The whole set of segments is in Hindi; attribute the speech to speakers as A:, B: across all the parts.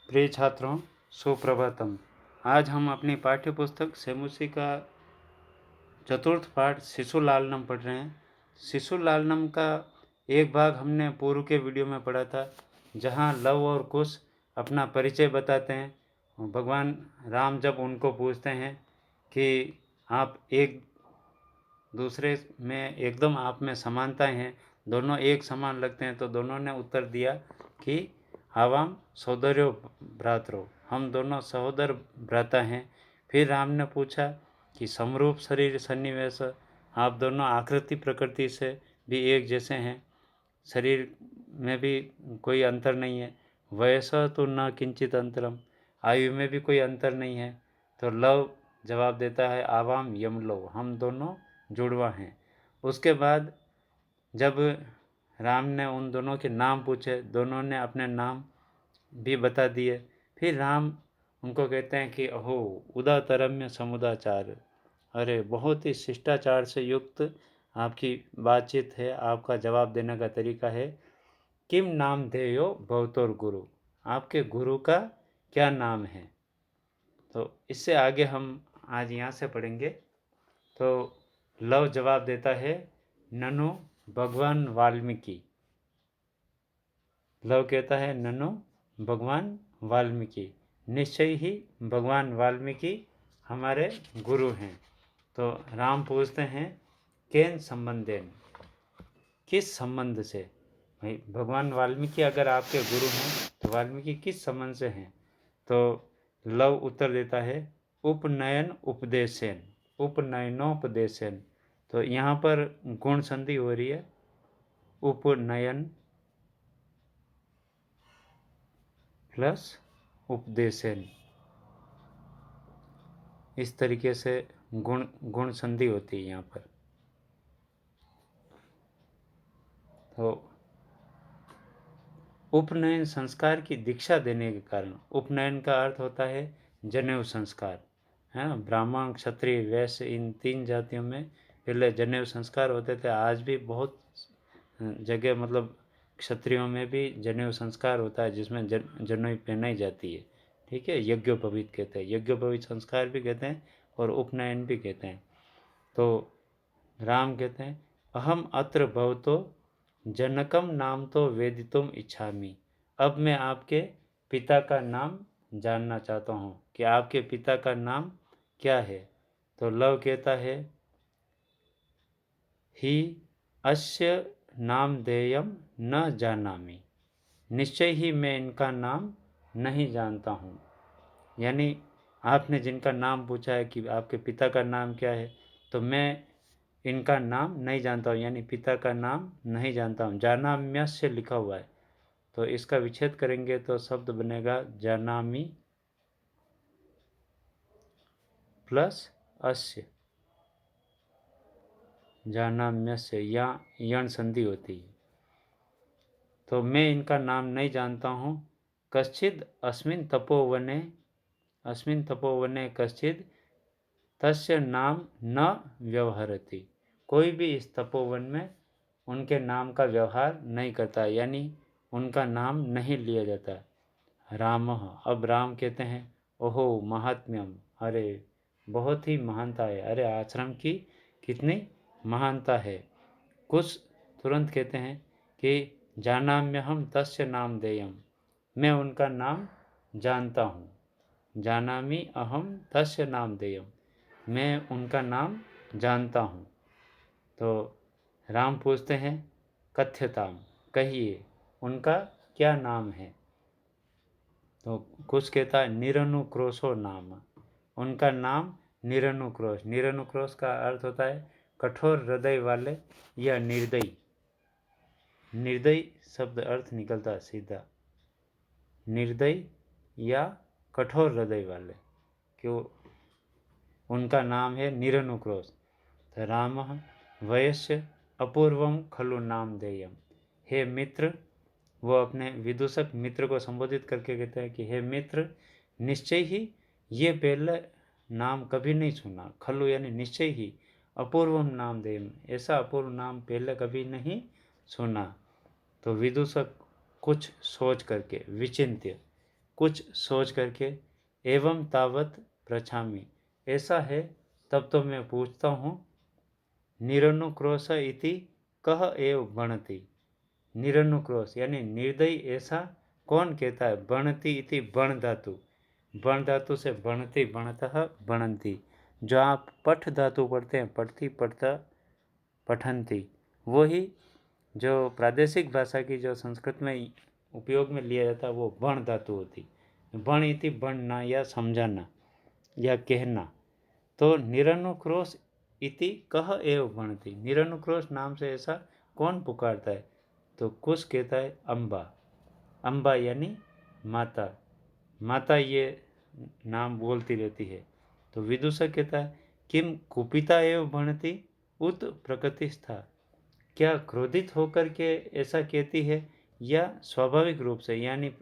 A: प्रिय छात्रों, सुप्रभातम। आज हम अपनी पाठ्य पुस्तक सेमुसी का चतुर्थ पाठ शिशु लालनम पढ़ रहे हैं। शिशु लालनम का एक भाग हमने पूर्व के वीडियो में पढ़ा था, जहां लव और कुश अपना परिचय बताते हैं। भगवान राम जब उनको पूछते हैं कि आप एक दूसरे में एकदम आप में समानताएं हैं, दोनों एक समान लगते हैं, तो दोनों ने उत्तर दिया कि आवाम सौदर्यो भ्रातरो, हम दोनों सहोदर भ्राता हैं। फिर राम ने पूछा कि समरूप शरीर सन्निवेश, आप दोनों आकृति प्रकृति से भी एक जैसे हैं, शरीर में भी कोई अंतर नहीं है। वयस तो न किंचित अंतरम, आयु में भी कोई अंतर नहीं है। तो लव जवाब देता है आवाम यमलो, हम दोनों जुड़वा हैं। उसके बाद जब राम ने उन दोनों के नाम पूछे, दोनों ने अपने नाम भी बता दिए। फिर राम उनको कहते हैं कि अहो उदातरम्य समुदाचार, अरे बहुत ही शिष्टाचार से युक्त आपकी बातचीत है, आपका जवाब देने का तरीका है। किम नाम धेयो भवतोर गुरु, आपके गुरु का क्या नाम है। तो इससे आगे हम आज यहाँ से पढ़ेंगे। तो लव जवाब देता है ननु भगवान वाल्मीकि। लव कहता है ननु भगवान वाल्मीकि, निश्चय ही भगवान वाल्मीकि हमारे गुरु हैं। तो राम पूछते हैं केन संबंधेन, किस संबंध से। भाई भगवान वाल्मीकि अगर आपके गुरु हैं तो वाल्मीकि किस संबंध से हैं। तो लव उत्तर देता है उपनयन उपदेशन, उपनयनोपदेशन। तो यहाँ पर गुण संधि हो रही है, उपनयन प्लस उपदेशन, इस तरीके से गुण संधि होती है यहाँ पर। तो उपनयन संस्कार की दीक्षा देने के कारण, उपनयन का अर्थ होता है जनेऊ संस्कार, है ना। ब्राह्मण क्षत्रिय वैश्य इन तीन जातियों में पहले जनेऊ संस्कार होते थे। आज भी बहुत जगह मतलब क्षत्रियों में भी जनेऊ संस्कार होता है, जिसमें जनेऊ पहनाई जाती है। ठीक है, यज्ञोपवीत कहते हैं, यज्ञोपवीत संस्कार भी कहते हैं और उपनयन भी कहते हैं। तो राम कहते हैं अहम अत्र भवतो जनकम नाम तो वेदितुम इच्छामि, अब मैं आपके पिता का नाम जानना चाहता हूँ कि आपके पिता का नाम क्या है। तो लव कहता है ही अस्य नामधेयम न जानामि, निश्चय ही मैं इनका नाम नहीं जानता हूँ। यानी आपने जिनका नाम पूछा है कि आपके पिता का नाम क्या है, तो मैं इनका नाम नहीं जानता हूँ, यानी पिता का नाम नहीं जानता हूँ। जानाम्यस्य लिखा हुआ है, तो इसका विच्छेद करेंगे तो शब्द बनेगा जानामि प्लस अस्य, जानाम्यस्य, या यण संधि होती है। तो मैं इनका नाम नहीं जानता हूँ। कश्चिद अस्मिन् तपोवने, अस्मिन् तपोवने कश्चिद तस्य नाम न व्यवहरति, कोई भी इस तपोवन में उनके नाम का व्यवहार नहीं करता, यानी उनका नाम नहीं लिया जाता। रामः, अब राम कहते हैं ओहो महात्म्यम, अरे बहुत ही महानता है, अरे आश्रम की कितनी महानता है। कुछ तुरंत कहते हैं कि जानाम्यहम तस्य नाम देयम, मैं उनका नाम जानता हूँ। जानामि अहम तस्य नाम देयम, मैं उनका नाम जानता हूँ। तो राम पूछते हैं कथ्यताम, कहिए उनका क्या नाम है। तो कुछ कहता है निरनुक्रोशो नाम, उनका नाम निरनुक्रोश। निरनुक्रोश का अर्थ होता है कठोर हृदय वाले या निर्दयी। निर्दयी शब्द अर्थ निकलता है सीधा, निर्दयी या कठोर हृदय वाले, क्यों उनका नाम है निरनुक्रोश। तो राम वयस्य अपूर्वम खलु नाम देयम, हे मित्र, वो अपने विदूषक मित्र को संबोधित करके कहते हैं कि हे मित्र, निश्चय ही ये पहले नाम कभी नहीं सुना। खलु यानी निश्चय ही, अपूर्वम नाम देयम, ऐसा अपूर्व नाम पहले कभी नहीं सुना। तो विदूषक कुछ सोच करके विचिंत्य, कुछ सोच करके, एवं तावत पृच्छामि, ऐसा है तब तो मैं पूछता हूँ, निरनुक्रोश इति कह एव बनति। निरनुक्रोश यानी निर्दयी ऐसा कौन कहता है? बनति इति बण धातु, बण धातु से बनति, बनतः बनंती। जो आप पठ धातु पढ़ते हैं, पढ़ती पढ़ता पठंती, वही जो प्रादेशिक भाषा की जो संस्कृत में उपयोग में लिया जाता है वो बण धातु होती। बण इति बनना या समझाना या कहना। तो निरनुक्रोश इति कह एव बनती, निरनुक्रोश नाम से ऐसा कौन पुकारता है? तो कुछ कहता है अम्बा, अम्बा यानी माता, माता ये नाम बोलती रहती है। तो विदूषक कहता है, किम कुपिता एव भणति उत प्रकृतिस्था, क्या क्रोधित होकर के ऐसा कहती है या स्वाभाविक रूप से, यानी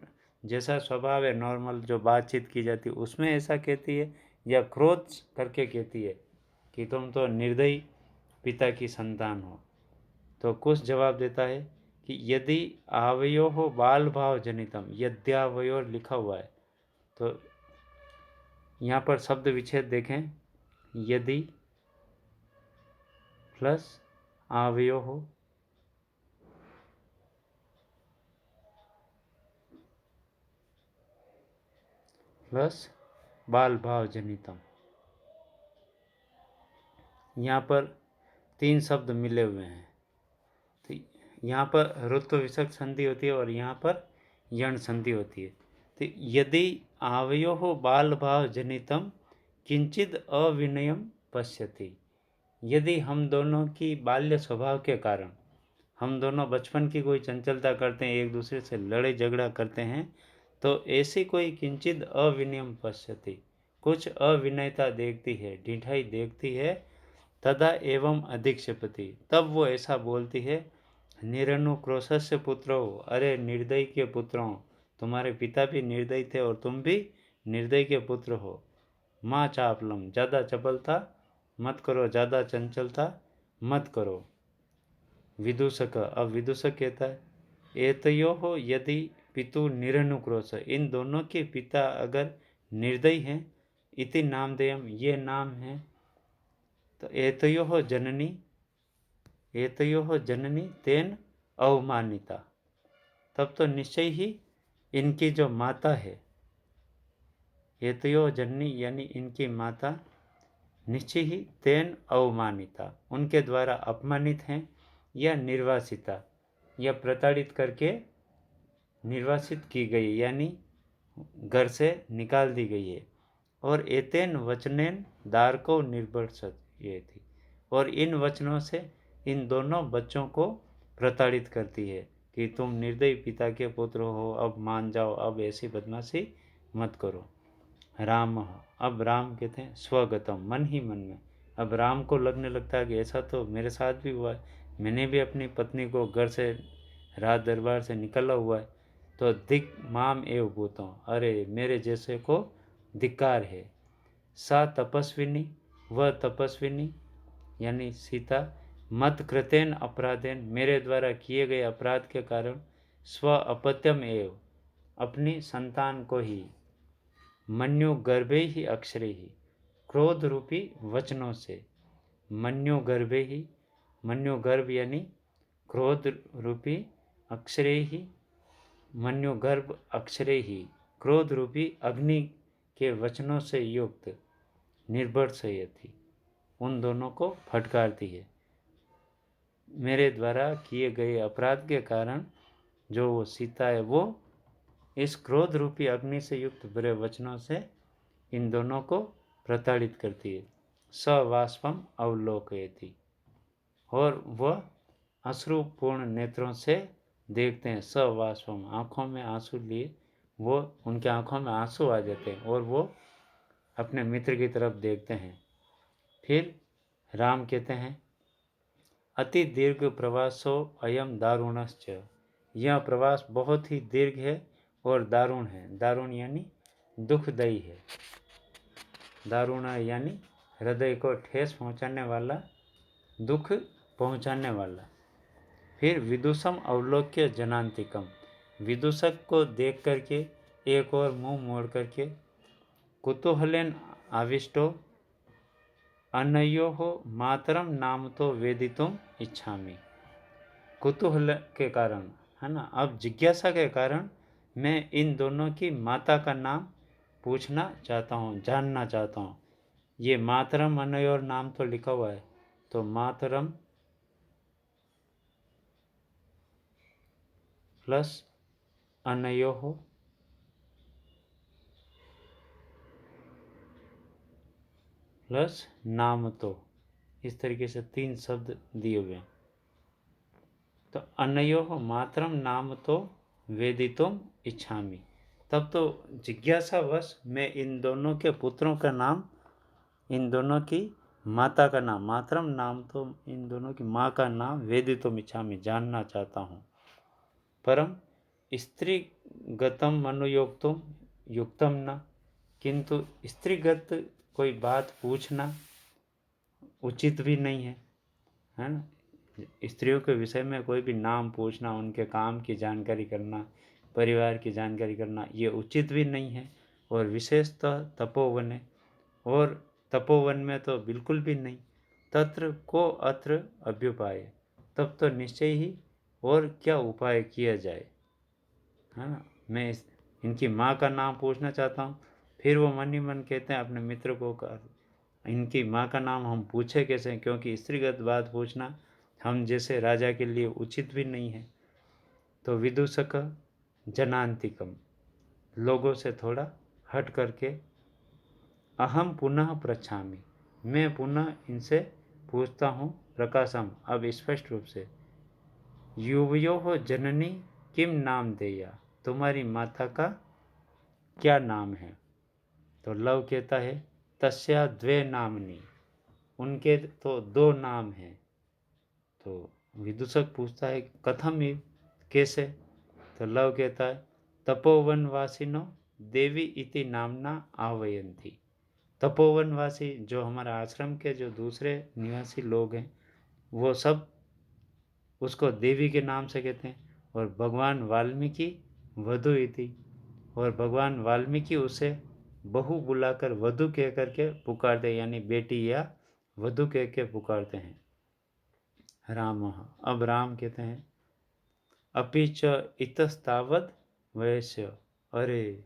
A: जैसा स्वभाव है नॉर्मल जो बातचीत की जाती है उसमें ऐसा कहती है, या क्रोध करके कहती है कि तुम तो निर्दयी पिता की संतान हो? तो कुछ जवाब देता है कि यदि आवयो हो बाल भाव जनितम, यद्यावयो लिखा हुआ है, तो यहाँ पर शब्द विच्छेद देखें, यदि प्लस आवयो हो प्लस बाल भाव जनितम, यहाँ पर 3 शब्द मिले हुए हैं। तो यहाँ पर ऋत्व विसर्ग संधि होती है और यहाँ पर यण संधि होती है। तो यदि आवयो हो बाल भाव जनितम किंचित अविनयम पश्यति, यदि हम दोनों की बाल्य स्वभाव के कारण, हम दोनों बचपन की कोई चंचलता करते हैं, एक दूसरे से लड़ाई झगड़ा करते हैं, तो ऐसी कोई किंचित अविनयम पश्यति, कुछ अविनयता देखती है, ढिठाई देखती है, तदा एवं अधिक्षेपति, तब वो ऐसा बोलती है, निरनुक्रोशस्य पुत्रो, अरे निर्दयी के पुत्रों, तुम्हारे पिता भी निर्दयी थे और तुम भी निर्दयी के पुत्र हो। माँ चापलम, ज़्यादा चपलता मत करो, ज़्यादा चंचलता मत करो। विदूषक, अब विदूषक कहता है, एतयो हो यदि पितु निरनुक्रोश, इन दोनों के पिता अगर निर्दयी हैं, इति नामधेयम, ये नाम है, तो एतयो हो जननी, एतयो हो जननी तेन अवमानिता, तब तो निश्चय ही इनकी जो माता है, एतयो जननी यानी इनकी माता, निश्चय ही तेन अवमानिता, उनके द्वारा अपमानित हैं, या निर्वासिता, या प्रताड़ित करके निर्वासित की गई, यानी घर से निकाल दी गई है। और एतेन वचनेन दारको निर्वर्षत, ये थी, और इन वचनों से इन दोनों बच्चों को प्रताड़ित करती है कि तुम निर्दयी पिता के पुत्र हो, अब मान जाओ, अब ऐसी बदमाशी मत करो। राम, अब राम कहते हैं स्वगतम, मन ही मन में, अब राम को लगने लगता है कि ऐसा तो मेरे साथ भी हुआ है, मैंने भी अपनी पत्नी को घर से राज दरबार से निकला हुआ है, तो दिक माम एव भूतों, अरे मेरे जैसे को धिक्कार है। सा तपस्विनी, वह तपस्विनी यानी सीता, मत कृतेन अपराधेन, मेरे द्वारा किए गए अपराध के कारण, स्व अपत्यम एव, अपनी संतान को ही, मन्यु गर्भे ही अक्षरे ही, क्रोध रूपी वचनों से, मन्यु गर्भे ही, मन्यु गर्भ यानी क्रोध रूपी, अक्षरे ही, मन्यु गर्भ अक्षरे ही, क्रोध रूपी अग्नि के वचनों से युक्त, निर्भर्षयति, उन दोनों को फटकारती है। मेरे द्वारा किए गए अपराध के कारण जो वो सीता है, वो इस क्रोध रूपी अग्नि से युक्त बुरे वचनों से इन दोनों को प्रताड़ित करती है। सवाष्पम अवलोकयति, और वह अश्रुपूर्ण नेत्रों से देखते हैं। सवाष्पम, आँखों में आंसू लिए, वो उनके आँखों में आंसू आ जाते हैं और वो अपने मित्र की तरफ देखते हैं। फिर राम कहते हैं, अति दीर्घ प्रवासो अयम दारुणश्च, यह प्रवास बहुत ही दीर्घ है और दारुण है। दारुण यानी दुखदायी है, दारुण यानी हृदय को ठेस पहुंचाने वाला, दुख पहुंचाने वाला। फिर विदुषम अवलोक्य जनांतिकम, विदूषक को देख करके एक और मुंह मोड़ करके कुतूहलेन आविष्टो अनयोः मातरम नाम तो वेदितुम इच्छामि। कुतूहल के कारण, है ना, अब जिज्ञासा के कारण मैं इन दोनों की माता का नाम पूछना चाहता हूँ, जानना चाहता हूँ। ये मातरम अनयोर नाम तो लिखा हुआ है, तो मातरम प्लस अनयोः प्लस नाम तो, इस तरीके से 3 शब्द दिए हुए हैं। तो अनयोः मातरम नाम तो वेदितुम इच्छामि। तब तो जिज्ञासावश मैं इन दोनों के पुत्रों का नाम, इन दोनों की माता का नाम, मातरम नाम तो इन दोनों की माँ का नाम वेदितुम इच्छामि, जानना चाहता हूँ। परम स्त्रीगतम अनुयोक्तुम युक्तम न, किंतु स्त्रीगत कोई बात पूछना उचित भी नहीं है ना। स्त्रियों के विषय में कोई भी नाम पूछना, उनके काम की जानकारी करना, परिवार की जानकारी करना, ये उचित भी नहीं है। और विशेषतः तपोवन, और तपोवन में तो बिल्कुल भी नहीं। तत्र को अत्र अभ्युपाय, तब तो निश्चय ही और क्या उपाय किया जाए, है ना। मैं इनकी माँ का नाम पूछना चाहता हूँ, फिर वो मन ही मन कहते हैं अपने मित्र को इनकी माँ का नाम हम पूछे कैसे, क्योंकि स्त्रीगत बात पूछना हम जैसे राजा के लिए उचित भी नहीं है। तो विदूषक जनांतिकम, लोगों से थोड़ा हट करके अहम पुनः पृच्छामि, मैं पुनः इनसे पूछता हूँ। प्रकाशम, अब स्पष्ट रूप से, युवयो जननी किम नाम देया, तुम्हारी माता का क्या नाम है। तो लव कहता है तस्या द्वे नामनी, उनके तो 2 नाम हैं। तो विदूषक पूछता है कथम ही, कैसे। तो लव कहता है तपोवनवासिनो देवी इति नामना आह्वयन्ति। तपोवनवासी जो हमारा आश्रम के जो दूसरे निवासी लोग हैं, वो सब उसको देवी के नाम से कहते हैं। और भगवान वाल्मीकि वधु इति, और भगवान वाल्मीकि उसे बहु बुलाकर वधु कह करके पुकारते, यानी बेटी या वधु कह के पुकारते हैं। राम, अब राम कहते हैं अपि च इतस्तावद वयस्य, अरे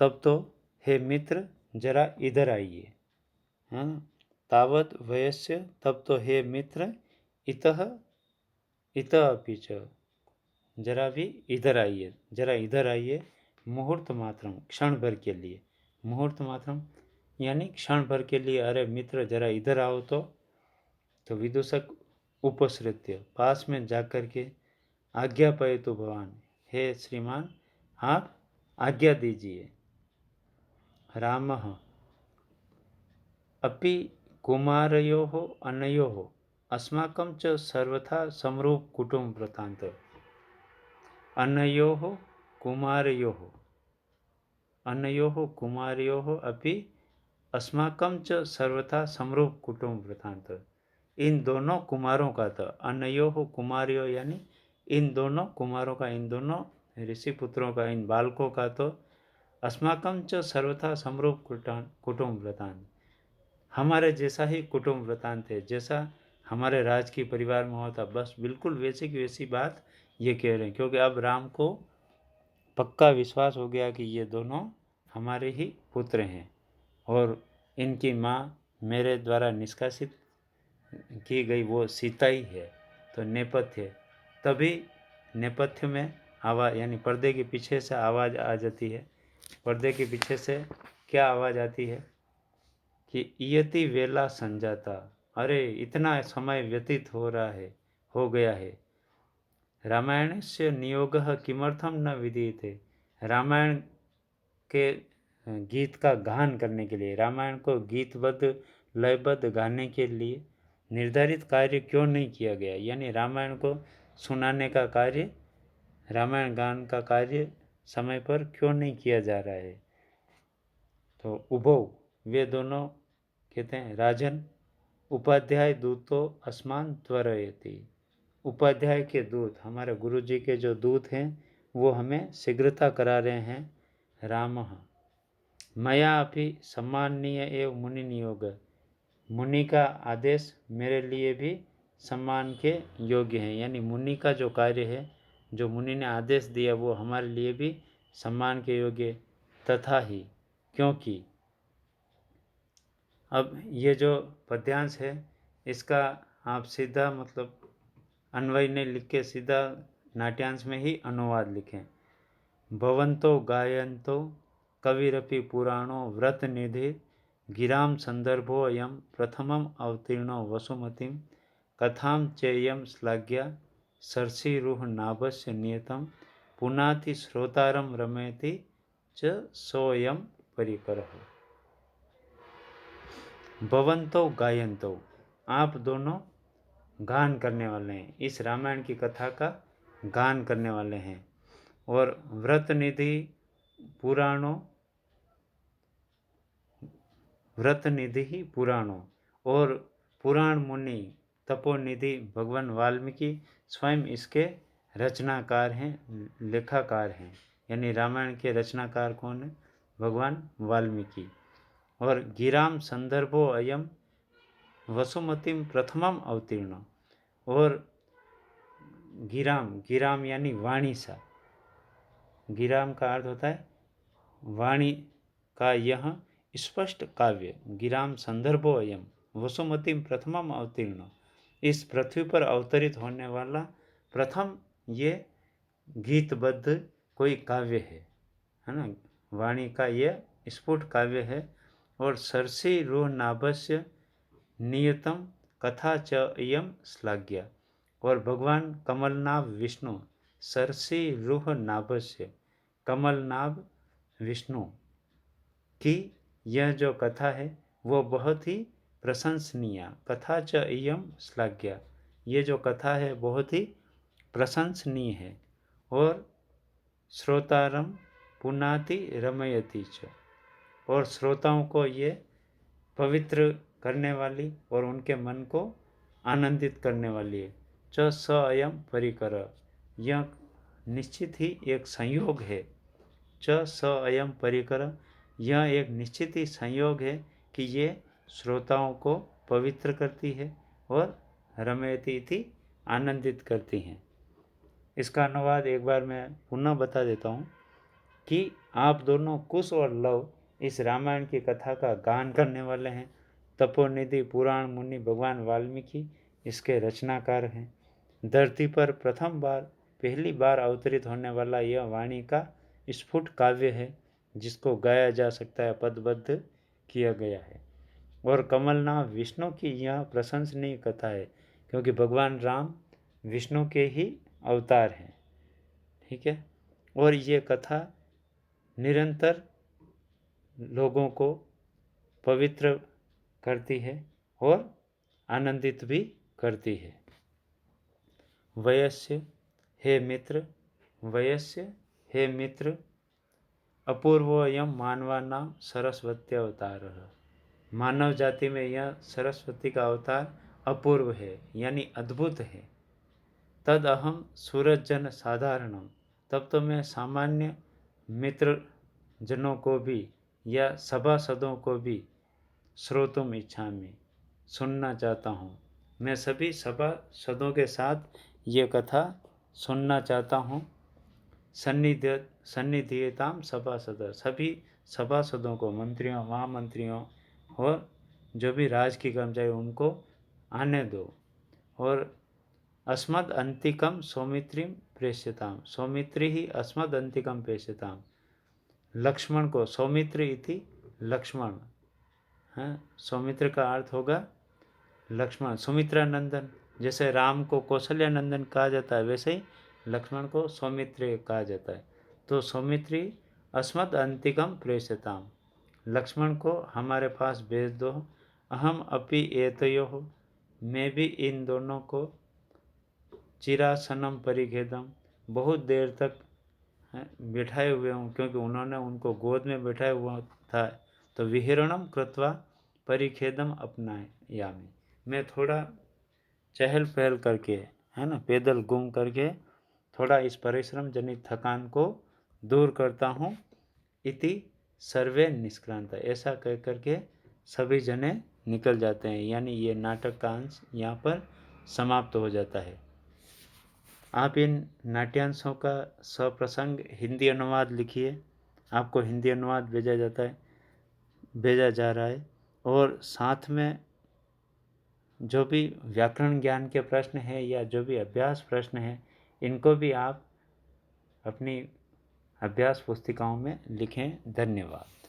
A: तब तो हे मित्र जरा इधर आइए, है ना। तावत वयस्य, तब तो हे मित्र, इतः इतः अपि च, जरा भी इधर आइए, जरा इधर आइए। मुहूर्त मात्रम, क्षण भर के लिए। मुहूर्त मात्रम यानी क्षण भर के लिए, अरे मित्र जरा इधर आओ तो विदूषक उपसृत्य, पास में जाकर के आज्ञा पाए तो भगवान, हे श्रीमान आप आज्ञा दीजिए। रामः अपि कुमारयोः अनयोः अस्माकं च सर्वथा समरूप कुटुंब वृत्तान्त। अनयोः कुमारयोः, अनयोः कुमारयोः अपि अस्माकं च सर्वथा समरूप कुटुंब वृत्तान्त। इन दोनों कुमारों का, तो अनयोः कुमारयोः यानी इन दोनों कुमारों का, इन दोनों ऋषि पुत्रों का, इन बालकों का तो अस्माकं च सर्वथा समरूप कुटुंब वृत्तान्त, हमारे जैसा ही कुटुंब वृत्तांत है, जैसा हमारे राज की परिवार में होता, बस बिल्कुल वैसी की वैसी बात ये कह रहे हैं। क्योंकि अब राम को पक्का विश्वास हो गया कि ये दोनों हमारे ही पुत्र हैं, और इनकी माँ मेरे द्वारा निष्कासित की गई वो सीता ही है। तो नेपथ्य, तभी नेपथ्य में आवाज़, यानी पर्दे के पीछे से आवाज़ आ जाती है। पर्दे के पीछे से क्या आवाज़ आती है कि इयति वेला संजाता, अरे इतना समय व्यतीत हो रहा है, हो गया है। रामायण से नियोग किमर्थम न विदिते, रामायण के गीत का गान करने के लिए, रामायण को गीतबद्ध लयबद्ध गाने के लिए निर्धारित कार्य क्यों नहीं किया गया, यानी रामायण को सुनाने का कार्य, रामायण गान का कार्य समय पर क्यों नहीं किया जा रहा है। तो उभौ, वे दोनों कहते हैं राजन उपाध्याय दूतो अस्मान त्वरयति, उपाध्याय के दूत, हमारे गुरु जी के जो दूत हैं वो हमें शीघ्रता करा रहे हैं रामः मया अपि सम्माननीय एवं मुनि नियोग। मुनि का आदेश मेरे लिए भी सम्मान के योग्य है, यानी मुनि का जो कार्य है, जो मुनि ने आदेश दिया, वो हमारे लिए भी सम्मान के योग्य। तथा ही, क्योंकि अब ये जो पद्यांश है, इसका आप सीधा मतलब अन्वय ने लिख के सीधा नाट्यांश में ही अनुवाद लिखें। भवंतो गायंतो कविरपि पुराणो व्रत निधि गिराम संदर्भो अयम प्रथमम अवतीर्णो वसुमतीं कथाम चेयम श्लाघ्या सर्षिरुह नाभस्य नियतम पुनाति श्रोतारम रमयति च सोयम परिकरः। भवंतो गायंतो, आप दोनों गान करने वाले हैं, इस रामायण की कथा का गान करने वाले हैं। और व्रत निधि पुराणों, व्रत निधि ही पुराणों, और पुराण मुनि तपोनिधि भगवान वाल्मीकि स्वयं इसके रचनाकार हैं, लेखाकार हैं। यानी रामायण के रचनाकार कौन है? भगवान वाल्मीकि। और गिराम संदर्भो अयम वसुमतीम प्रथमम अवतीर्ण। और गिराम, गिराम यानी वाणी सा, गिराम का अर्थ होता है वाणी का यह स्पष्ट काव्य। गिराम संदर्भो अयम वसुमतीम प्रथमम अवतीर्ण, इस पृथ्वी पर अवतरित होने वाला प्रथम ये गीतबद्ध कोई काव्य है ना। वाणी का यह स्फुट काव्य है। और सरसी रोह नाभस्य नियतम कथा च इयम श्लाघ्या। और भगवान कमलनाभ विष्णु सरसी रूह नाभस्य, कमलनाभ विष्णु की यह जो कथा है वो बहुत ही प्रशंसनीय। कथा च इयम श्लाघ्या, ये जो कथा है बहुत ही प्रशंसनीय है। और श्रोतारम पुनाति रमयति च, और श्रोताओं को ये पवित्र करने वाली और उनके मन को आनंदित करने वाली है। च स अयम परिकर, यह निश्चित ही एक संयोग है। च स अयम परिकर, यह एक निश्चित ही संयोग है कि ये श्रोताओं को पवित्र करती है और रमयति थी आनंदित करती हैं। इसका अनुवाद एक बार मैं पुनः बता देता हूँ कि आप दोनों कुश और लव इस रामायण की कथा का गान करने वाले हैं। तपोनिधि पुराण मुनि भगवान वाल्मीकि इसके रचनाकार हैं। धरती पर प्रथम बार, पहली बार अवतरित होने वाला यह वाणी का स्फुट काव्य है, जिसको गाया जा सकता है, पदबद्ध किया गया है। और कमलनाभ विष्णु की यह प्रशंसनीय कथा है, क्योंकि भगवान राम विष्णु के ही अवतार हैं। ठीक है। और ये कथा निरंतर लोगों को पवित्र करती है और आनंदित भी करती है। वयस्य हे मित्र, वयस्य हे मित्र, अपूर्वोऽयं मानवानां सरस्वती अवतार। मानव जाति में यह सरस्वती का अवतार अपूर्व है, यानी अद्भुत है। तद अहम सूरजन साधारणम, तब तो मैं सामान्य मित्र जनों को भी या सभासदों को भी श्रोतुम इच्छामि, सुनना चाहता हूँ। मैं सभी सभासदों के साथ ये कथा सुनना चाहता हूँ। सन्निधियताम सभासद, सभी सभासदों को, मंत्रियों, महामंत्रियों और जो भी राज की कर्मचारी, उनको आने दो। और अस्मद अंतिकम सौमित्रीम प्रेष्यताम, सौमित्री ही अस्मद अंतिकम प्रेष्यताम, लक्ष्मण को, सौमित्र इति लक्ष्मण है, सौमित्र का अर्थ होगा लक्ष्मण, सुमित्रा नंदन। जैसे राम को कौशल्या नंदन कहा जाता है, वैसे ही लक्ष्मण को सौमित्र कहा जाता है। तो सौमित्री अस्मद अंतिकम प्रेष्यताम, लक्ष्मण को हमारे पास भेज दो। अहम अपि एतयोः, मैं भी इन दोनों को, चिरासनम परिखेदम, बहुत देर तक बिठाए हुए हूँ, क्योंकि उन्होंने उनको गोद में बैठाया हुआ था। तो विहरणम कृत्वा परिखेदम अपनायामि, मैं थोड़ा चहल पहल करके, है ना, पैदल घूम करके थोड़ा इस परिश्रम जनित थकान को दूर करता हूँ। इति सर्वे निष्क्रांता, ऐसा कह करके सभी जने निकल जाते हैं। यानी ये नाटक का अंश यहाँ पर समाप्त हो जाता है। आप इन नाट्यांशों का सप्रसंग हिंदी अनुवाद लिखिए। आपको हिंदी अनुवाद भेजा जा रहा है। और साथ में जो भी व्याकरण ज्ञान के प्रश्न हैं या जो भी अभ्यास प्रश्न हैं, इनको भी आप अपनी अभ्यास पुस्तिकाओं में लिखें। धन्यवाद।